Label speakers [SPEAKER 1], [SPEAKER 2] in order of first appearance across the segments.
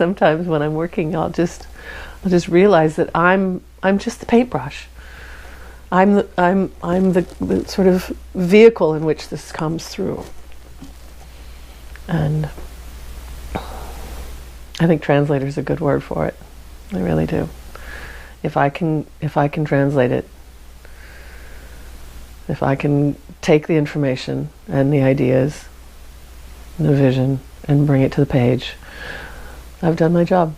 [SPEAKER 1] sometimes when I'm working, I'll just realize that I'm just the paintbrush. I'm the sort of vehicle in which this comes through. And I think translator is a good word for it. I really do. If I can translate it, if I can take the information and the ideas, the vision, and bring it to the page, I've done my job.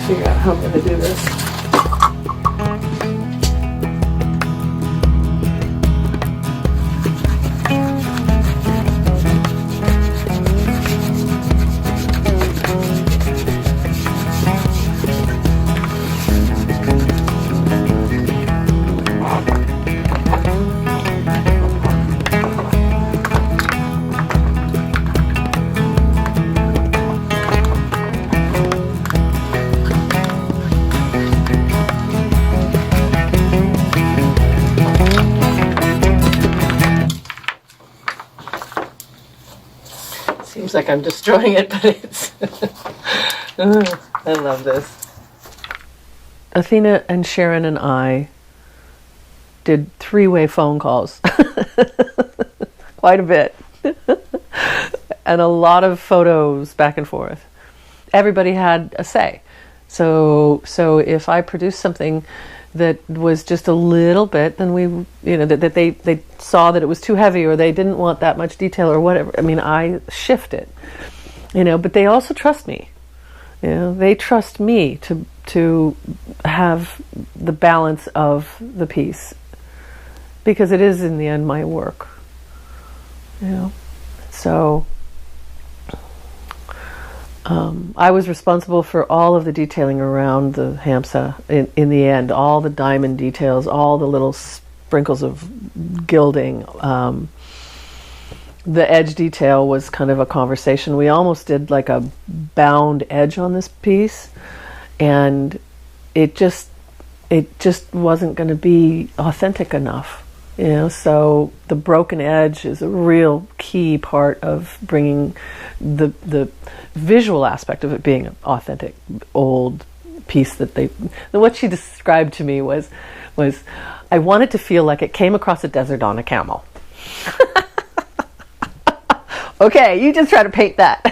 [SPEAKER 1] Figure out how I'm going to do this. Seems like I'm destroying it, but it's... I love this. Athena and Sharon and I did 3-way phone calls. Quite a bit. And a lot of photos back and forth. Everybody had a say. So if I produced something that was just a little bit, then we, that they saw that it was too heavy, or they didn't want that much detail or whatever. I mean, I shift it, but they also trust me. They trust me to have the balance of the piece, because it is in the end my work. So I was responsible for all of the detailing around the hamsa in the end, all the diamond details, all the little sprinkles of gilding. The edge detail was kind of a conversation. We almost did like a bound edge on this piece, and it just wasn't going to be authentic enough. So the broken edge is a real key part of bringing the visual aspect of it being an authentic old piece that what she described to me was I wanted to feel like it came across a desert on a camel. Okay, you just try to paint that.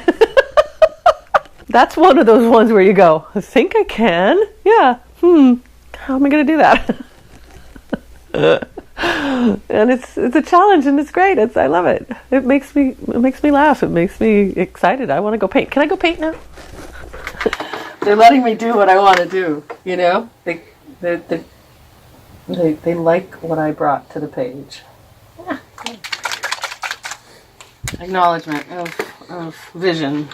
[SPEAKER 1] That's one of those ones where you go, I think I can. Yeah. How am I going to do that? And it's a challenge, and it's great. I love it. It makes me laugh. It makes me excited. I want to go paint. Can I go paint now? They're letting me do what I want to do. They like what I brought to the page. Yeah. Acknowledgement of vision.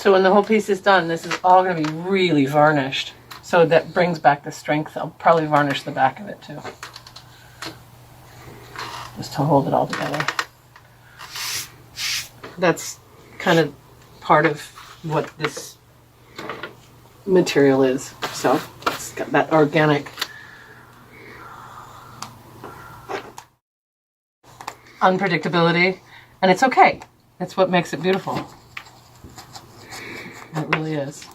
[SPEAKER 1] So when the whole piece is done, this is all going to be really varnished. So that brings back the strength. I'll probably varnish the back of it too, just to hold it all together. That's kind of part of what this material is. So it's got that organic unpredictability, and it's okay. It's what makes it beautiful. It really is.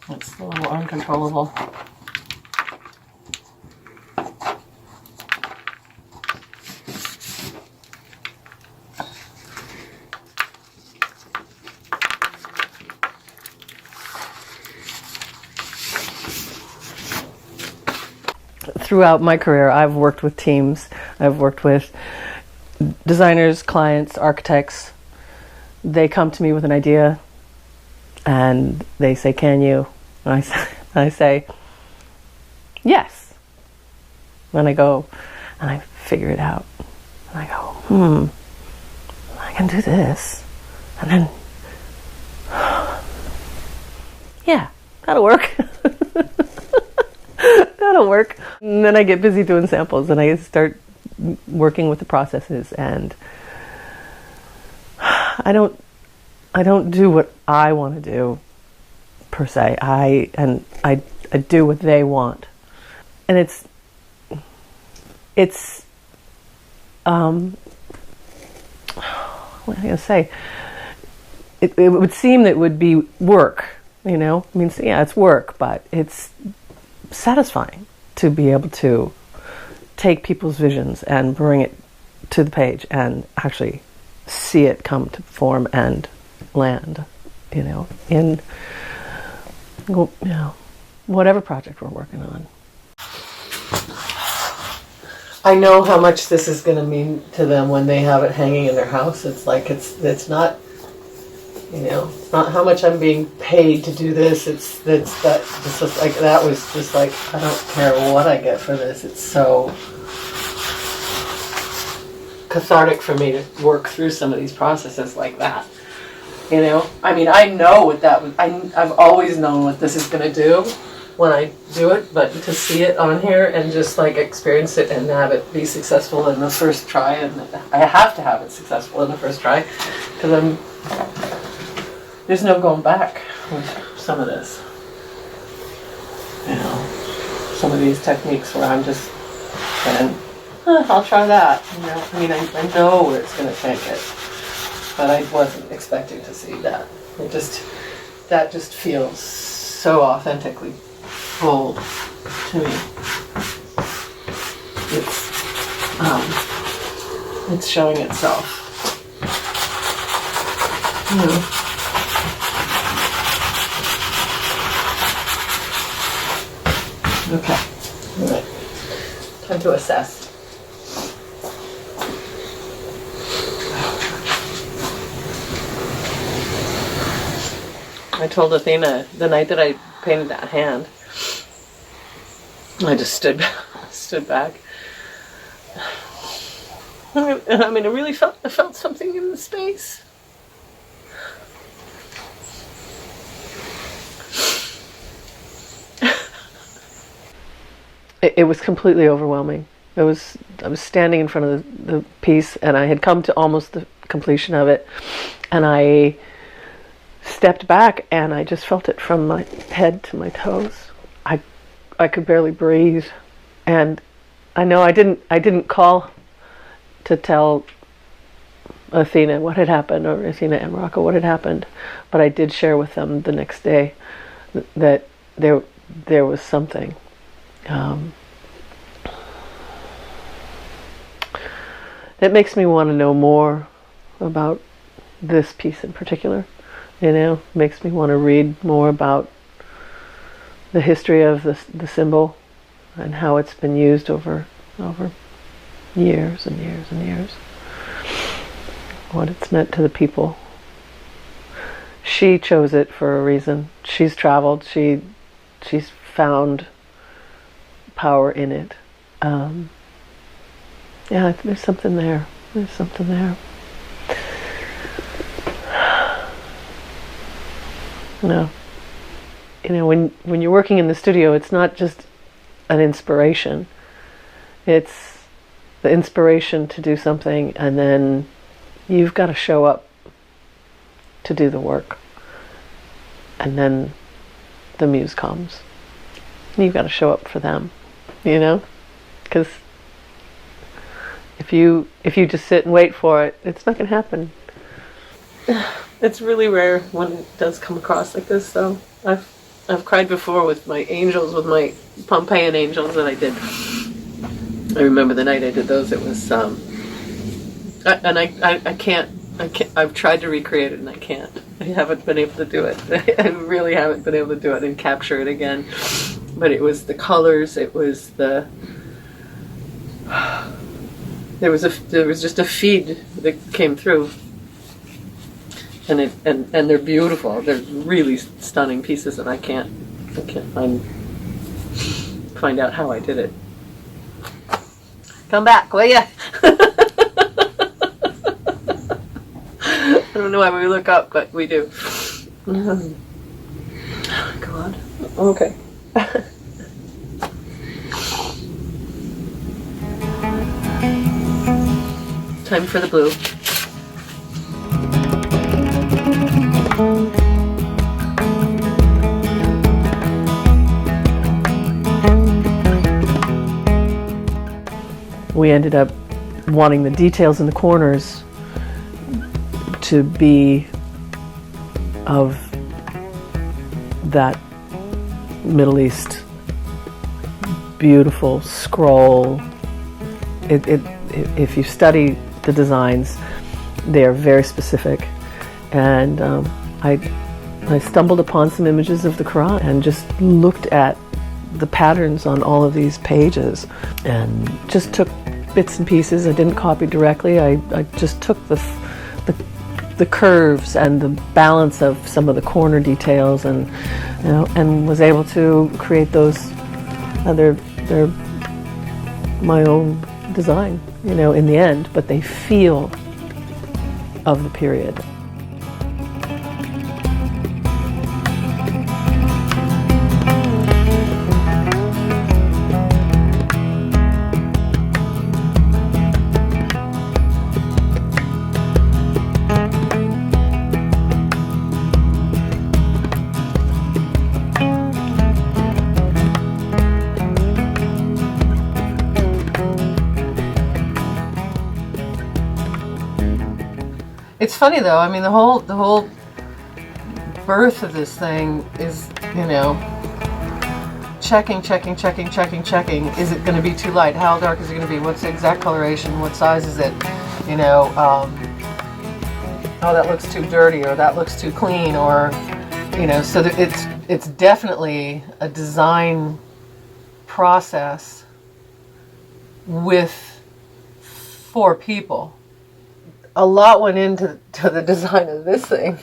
[SPEAKER 1] It's a little uncontrollable. Throughout my career, I've worked with teams. I've worked with designers, clients, architects. They come to me with an idea and they say, "Can you?" And I say, "Yes." Then I go and I figure it out. And I go, I can do this. And then, yeah, that'll work. That'll work. And then I get busy doing samples and I start working with the processes, and I don't do what I want to do per se. I do what they want. And it's what am I going to say? It would seem that it would be work, you know? I mean, yeah, it's work, but it's satisfying to be able to take people's visions and bring it to the page and actually see it come to form and land, you know, in whatever project we're working on. I know how much this is going to mean to them when they have it hanging in their house. It's like it's not, you know, it's not how much I'm being paid to do this. It's that this is like, that was just like, I don't care what I get for this. It's so cathartic for me to work through some of these processes like that. You know, I mean, I know what that was. I've always known what this is going to do when I do it, but to see it on here and just like experience it and have it be successful in the first try, and I have to have it successful in the first try, because there's no going back with some of this. You know, some of these techniques where I'm just saying, I'll try that. You know, I mean, I know where it's going to take it, but I wasn't expecting to see that. That just feels so authentically bold to me. It's showing itself. You know. Okay. All right. Time to assess. I told Athena the night that I painted that hand, I just stood back. I mean, I felt something in the space. It was completely overwhelming. I was standing in front of the piece, and I had come to almost the completion of it, and I stepped back and I just felt it from my head to my toes. I could barely breathe, and I know I didn't call to tell Athena what had happened, or Athena and Rocco what had happened, but I did share with them the next day that there was something. It makes me want to know more about this piece in particular. You know, makes me want to read more about the history of the symbol and how it's been used over years and years and years. What it's meant to the people. She chose it for a reason. She's traveled. She's found power in it. Yeah, there's something there. There's something there. No. When you're working in the studio, it's not just an inspiration. It's the inspiration to do something, and then you've got to show up to do the work. And then the muse comes. And you've got to show up for them, because if you just sit and wait for it, it's not going to happen. It's really rare when it does come across like this, though. I've cried before with my angels, with my Pompeian angels that I did. I remember the night I did those. It was, I can't. I've tried to recreate it and I can't. I haven't been able to do it. I really haven't been able to do it and capture it again. But it was the colors. It was the. There was just a feed that came through. And they're beautiful. They're really stunning pieces, and I can't find out how I did it. Come back, will ya? I don't know why we look up, but we do. Oh, God. Okay. Time for the blue. We ended up wanting the details in the corners to be of that Middle East beautiful scroll. If you study the designs, they are very specific. And I stumbled upon some images of the Quran and just looked at the patterns on all of these pages and just took bits and pieces. I didn't copy directly. I just took the curves and the balance of some of the corner details, and and was able to create those. They're my own design, in the end, but they feel of the period. It's funny though. I mean, the whole birth of this thing is, checking. Is it going to be too light? How dark is it going to be? What's the exact coloration? What size is it? Oh, that looks too dirty, or that looks too clean, or So it's definitely a design process for people. A lot went into the design of this thing.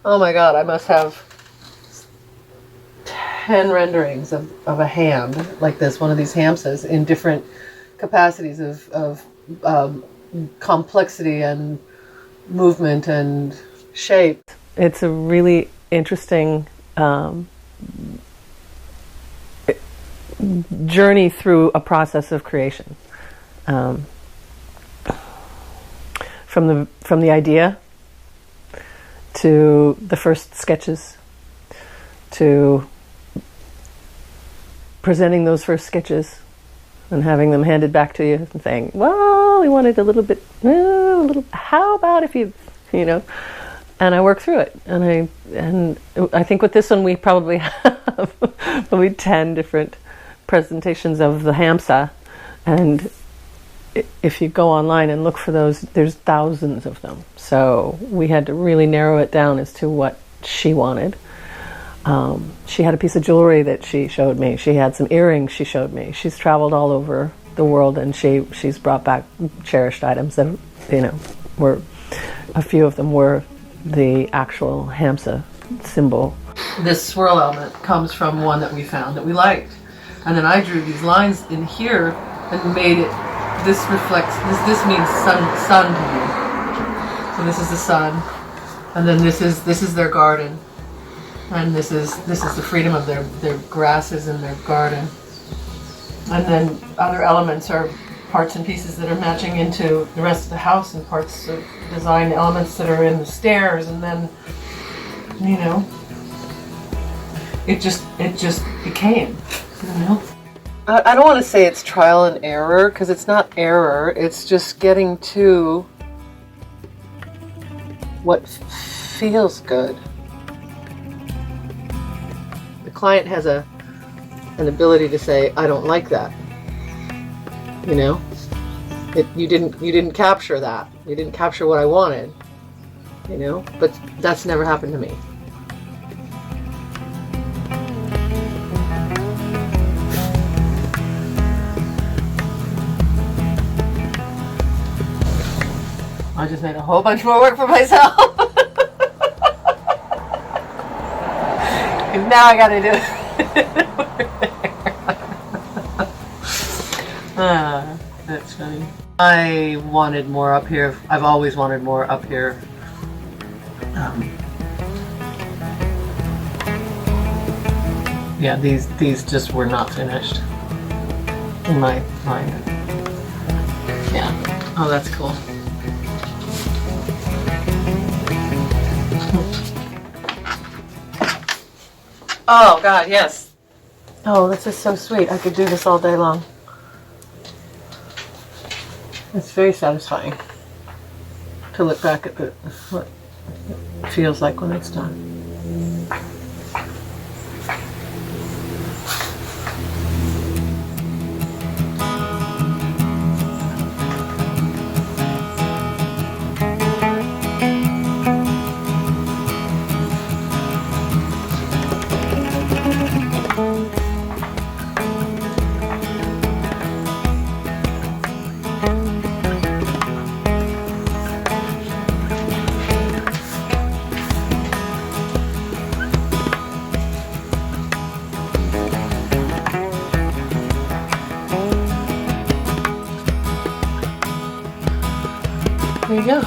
[SPEAKER 1] Oh my God, I must have 10 renderings of a hand like this, one of these hamsas, in different capacities of complexity and movement and shape. It's a really interesting journey through a process of creation. From the idea to the first sketches, to presenting those first sketches and having them handed back to you and saying, well, we wanted a little bit, how about if you and I work through it. And I think with this one we probably have probably 10 different presentations of the hamsa, and if you go online and look for those, there's thousands of them. So we had to really narrow it down as to what she wanted. She had a piece of jewelry that she showed me. She had some earrings she showed me. She's traveled all over the world, and she's brought back cherished items that, were, a few of them were the actual hamsa symbol. This swirl element comes from one that we found that we liked. And then I drew these lines in here and made it. This reflects, this means sun to me. So this is the sun. And then this is their garden. And this is the freedom of their grasses in their garden. And then other elements are parts and pieces that are matching into the rest of the house, and parts of design elements that are in the stairs, and then, you know, it just became, you know. I don't want to say it's trial and error, because it's not error, it's just getting to what feels good. The client has an ability to say, I don't like that. You know, you didn't capture that. You didn't capture what I wanted. You know, but that's never happened to me. I just made a whole bunch more work for myself. And now I gotta do it. That's funny. I wanted more up here. I've always wanted more up here. Yeah, these just were not finished in my mind. Yeah. Oh, that's cool. Oh God, yes. Oh, this is so sweet. I could do this all day long. It's very satisfying to look back at what it feels like when it's done. There you go.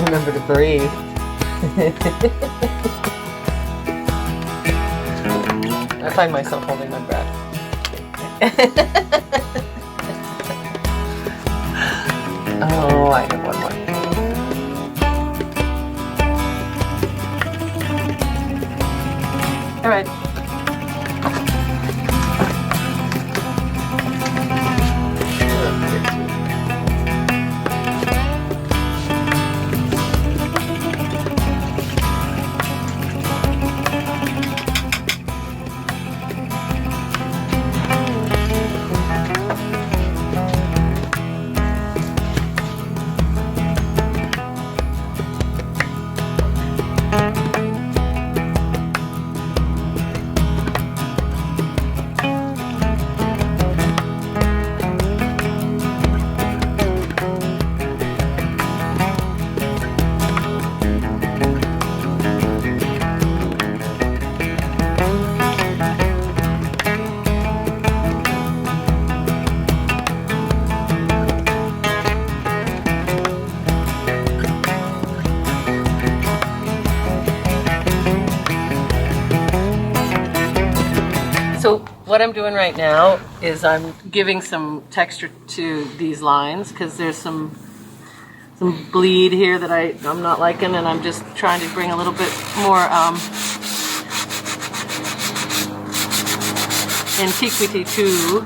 [SPEAKER 1] Remember to breathe. I find myself holding my breath. Oh, I have one more. All right. So what I'm doing right now is I'm giving some texture to these lines because there's some bleed here that I'm not liking, and I'm just trying to bring a little bit more antiquity to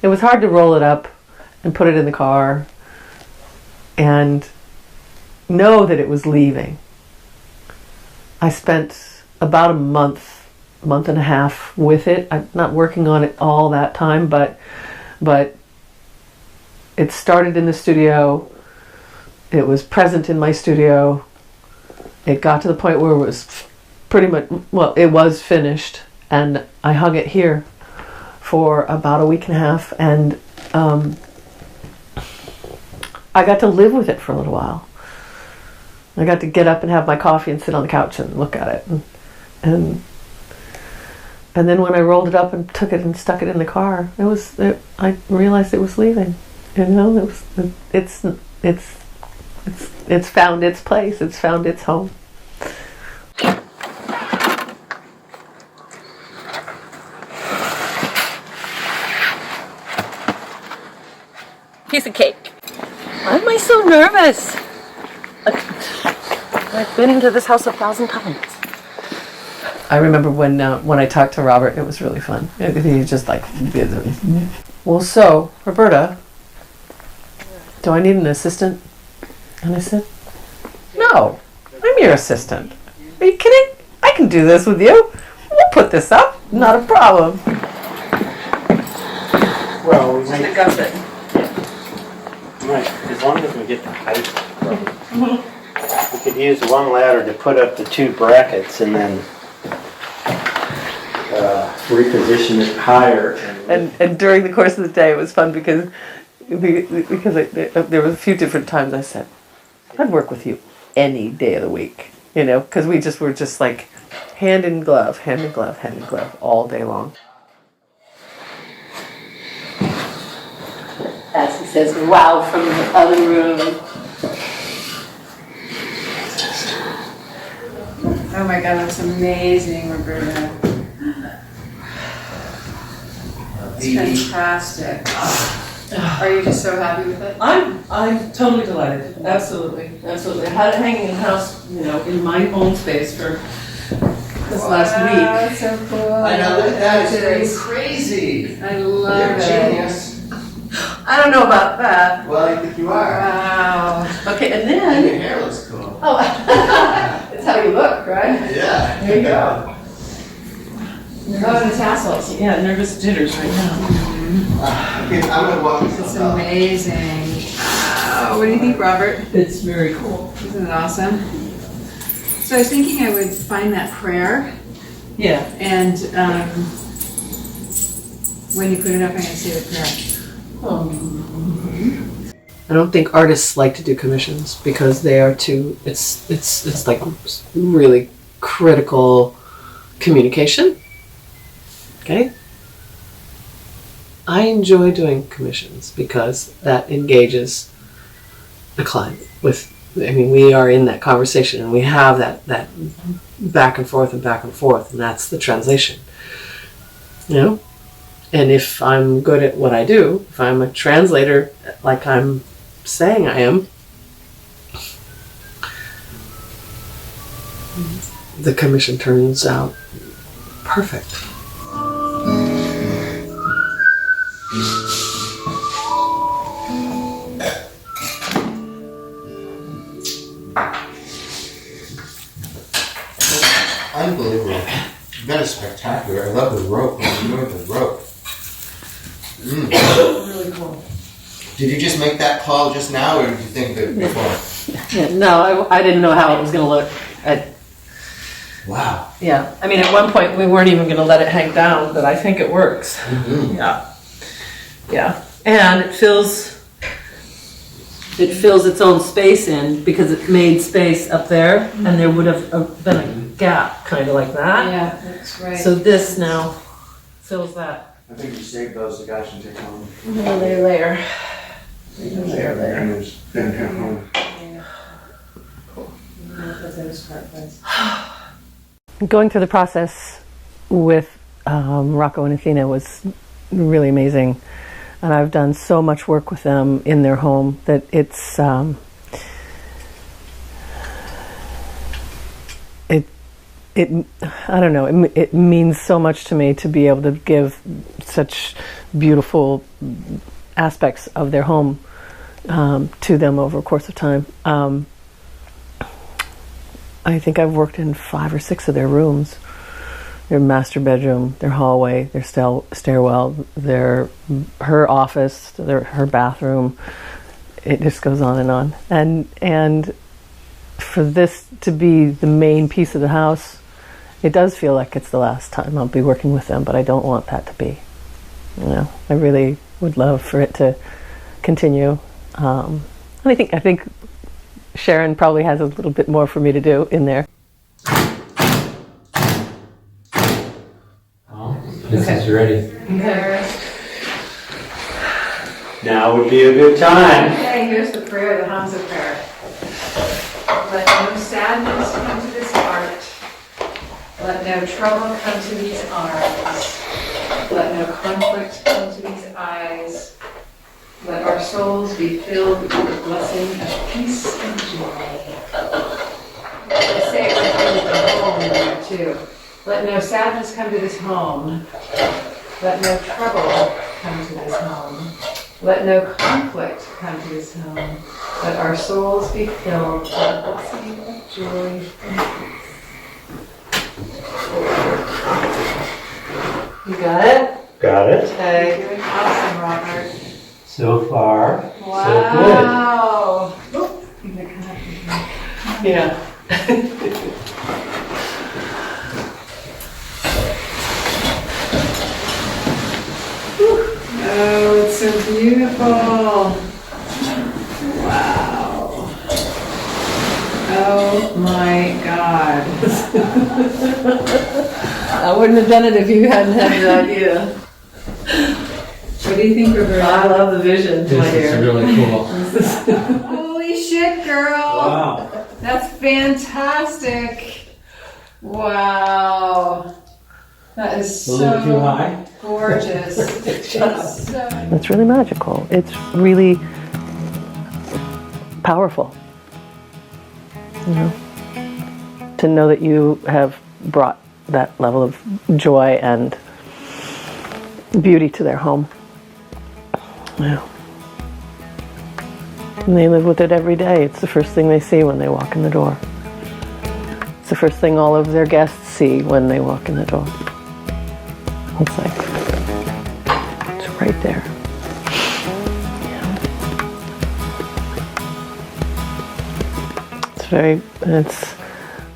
[SPEAKER 1] It was hard to roll it up and put it in the car and know that it was leaving. I spent about a month month and a half with it. I'm not working on it all that time, but it started in the studio. It was present in my studio. It got to the point where it was pretty much, well, it was finished, and I hung it here for about a week and a half, and I got to live with it for a little while. I got to get up and have my coffee and sit on the couch and look at it, and then when I rolled it up and took it and stuck it in the car, I realized it was leaving. You know, it's found its place. It's found its home. Piece of cake. Why am I so nervous? I've been into this house 1,000 times. I remember when I talked to Robert, it was really fun. He just like, well, so Roberta, do I need an assistant? And I said, no, I'm your assistant. Are you kidding? I can do this with you. We'll put this up. Not a problem.
[SPEAKER 2] Well, we
[SPEAKER 1] Just
[SPEAKER 2] might,
[SPEAKER 1] a gusset.
[SPEAKER 2] right, as long as we get the height right. We could use one ladder to put up the two brackets and then reposition it higher.
[SPEAKER 1] And during the course of the day, it was fun because there were a few different times I said, I'd work with you any day of the week, you know, because we just were just like hand in glove, hand in glove, hand in glove all day long. As he says, wow, from the other room.
[SPEAKER 3] Oh my God, that's amazing, Roberta. It's fantastic. Are you just so happy with it?
[SPEAKER 1] I'm totally delighted. Absolutely. I had it hanging in the house, you know, in my own space for this last week.
[SPEAKER 3] That's so cool.
[SPEAKER 4] I know that is crazy.
[SPEAKER 3] I love
[SPEAKER 4] You're a
[SPEAKER 3] it.
[SPEAKER 4] genius.
[SPEAKER 1] I don't know about that.
[SPEAKER 4] Well, I think you are.
[SPEAKER 3] Wow.
[SPEAKER 1] Okay, and
[SPEAKER 4] And
[SPEAKER 1] then
[SPEAKER 4] your hair looks cool.
[SPEAKER 1] it's how you look, right?
[SPEAKER 4] Yeah.
[SPEAKER 1] There you go.
[SPEAKER 3] Oh, the tassels.
[SPEAKER 1] Yeah, nervous jitters right now.
[SPEAKER 4] Okay, I'm gonna walk
[SPEAKER 3] It's
[SPEAKER 4] this up.
[SPEAKER 3] amazing. Wow. What do you think, Robert?
[SPEAKER 1] It's very cool.
[SPEAKER 3] Isn't it awesome? So I was thinking I would find that prayer,
[SPEAKER 1] Yeah.
[SPEAKER 3] and when you put it up, I'm going to say the prayer.
[SPEAKER 1] I don't think artists like to do commissions because they are too. It's like really critical communication. Okay. I enjoy doing commissions because that engages the client with. I mean, we are in that conversation and we have that back and forth, and that's the translation. You know. And if I'm good at what I do, if I'm a translator like I'm saying I am, the commission turns out perfect.
[SPEAKER 4] Unbelievable. That is spectacular. I love the rope. I love the rope.
[SPEAKER 1] Really cool.
[SPEAKER 4] Did you just make that call just now, or did you think of it before?
[SPEAKER 1] Yeah, no, I didn't know how it was going to look.
[SPEAKER 4] Wow.
[SPEAKER 1] Yeah, I mean, at one point we weren't even going to let it hang down, but I think it works.
[SPEAKER 4] Mm-hmm.
[SPEAKER 1] Yeah, and it fills its own space in because it made space up there, and there would have been a gap, kind of like that.
[SPEAKER 3] Yeah, that's right.
[SPEAKER 1] So this now fills that.
[SPEAKER 4] I think you saved those. The guys can take home.
[SPEAKER 1] Layer.
[SPEAKER 4] And then come home.
[SPEAKER 1] Going through the process with Rocco and Athena was really amazing, and I've done so much work with them in their home that it's I don't know, it means so much to me to be able to give such beautiful aspects of their home to them over a course of time. I think I've worked in 5 or 6 of their rooms, their master bedroom, their hallway, their stairwell, her office, her bathroom. It just goes on and on. And for this to be the main piece of the house, it does feel like it's the last time I'll be working with them, but I don't want that to be. I really would love for it to continue. And I think Sharon probably has a little bit more for me to do in there.
[SPEAKER 2] This is ready.
[SPEAKER 3] Okay.
[SPEAKER 2] Now would be a good time.
[SPEAKER 3] Okay, here's the prayer, the Hamza prayer. Let no sadness come to this heart. Let no trouble come to these arms. Let no conflict come to these eyes. Let our souls be filled with the blessing of peace and joy. I say it right there with the home in there too. Let no sadness come to this home. Let no trouble come to this home. Let no conflict come to this home. Let our souls be filled with the blessing of joy and peace. You got it?
[SPEAKER 2] Got it.
[SPEAKER 3] Okay. You're doing awesome, Robert.
[SPEAKER 2] So far,
[SPEAKER 3] Wow.
[SPEAKER 2] so
[SPEAKER 1] Yeah.
[SPEAKER 3] Oh, it's so beautiful. Wow. Oh my God.
[SPEAKER 1] I wouldn't have done it if you hadn't had the idea.
[SPEAKER 3] What do you think, Roberta?
[SPEAKER 1] I love the vision, my
[SPEAKER 4] This is
[SPEAKER 1] dear.
[SPEAKER 4] really cool.
[SPEAKER 3] Holy shit, girl.
[SPEAKER 2] Wow.
[SPEAKER 3] That's fantastic. Wow. That is
[SPEAKER 2] A little too
[SPEAKER 3] so
[SPEAKER 2] high.
[SPEAKER 3] gorgeous. It's so
[SPEAKER 1] It's really magical. It's really powerful. To know that you have brought that level of joy and beauty to their home. Yeah. And they live with it every day. It's the first thing they see when they walk in the door. It's the first thing all of their guests see when they walk in the door. It's like, it's right there. Yeah. It's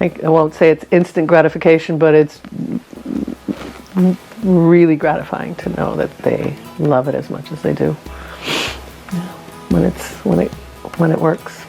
[SPEAKER 1] I won't say it's instant gratification, but it's really gratifying to know that they love it as much as they do. Yeah. When it works.